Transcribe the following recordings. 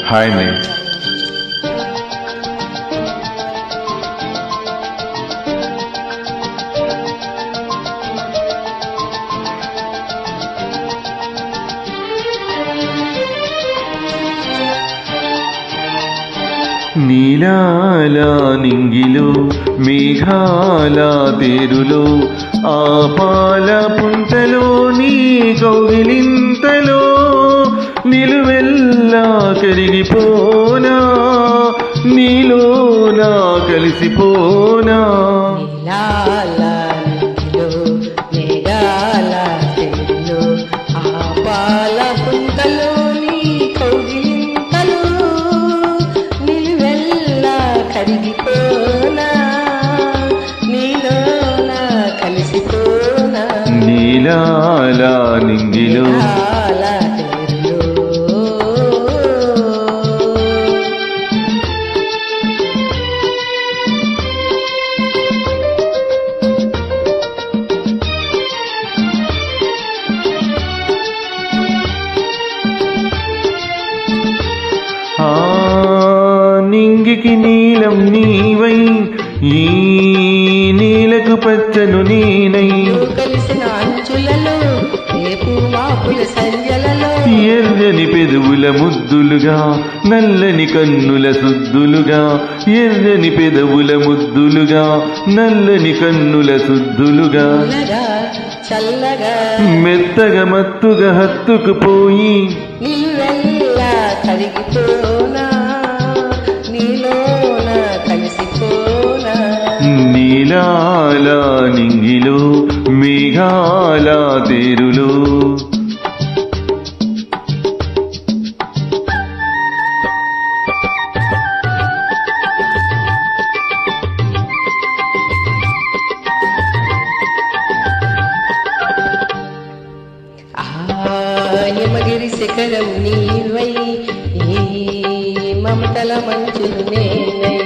Hi అండి. నీలాల నింగిలో మేఘాల తేరులో ఆ పాల పుంతలో నీ కౌగిలింతలో నిలువెల్లా కరిగిపోనా నీలోనా కలిసిపోనా. నీలాల నింగిలో నింగికి నీలం నీవై ఈ నీలకు పచ్చను నేనై ఎర్రని పెదవుల ముద్దులుగా నల్లని కన్నుల సుద్దులుగా ఎర్రని పెదవుల ముద్దులుగా నల్లని కన్నుల సుద్దులుగా మెత్తగా మత్తుగా హత్తుకుపోయి నీలాల నింగిలో మేఘాల తేరులో యమగిరి శిఖరం నీవై మమతల మంచులు నేనై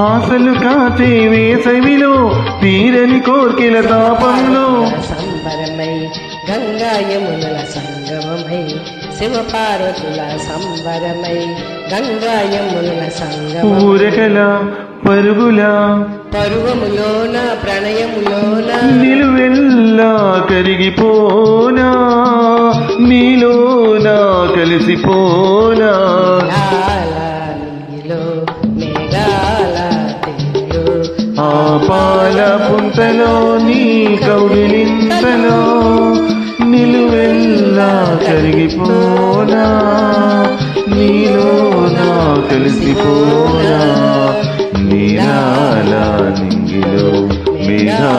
ఆశలు కాచే వేసవిలో తీరని కోర్కెల తాపంలో సంబరమై గంగా యమునుల సంగమమై శివపార్వతుల సంబరమై గంగా యమునుల సంగమ ఊరకల పరుగుల పరువములోన ప్రణయములోన నిలువెల్లా కరిగిపోనా నీలోనా కలిసిపోనా. ఆ పాల పుంతలో నీ కౌగిలింతలో నిలువెల్లా కరిగిపోనా నీలోనా కలిసిపోనా. నీలాల నింగిలో మేఘా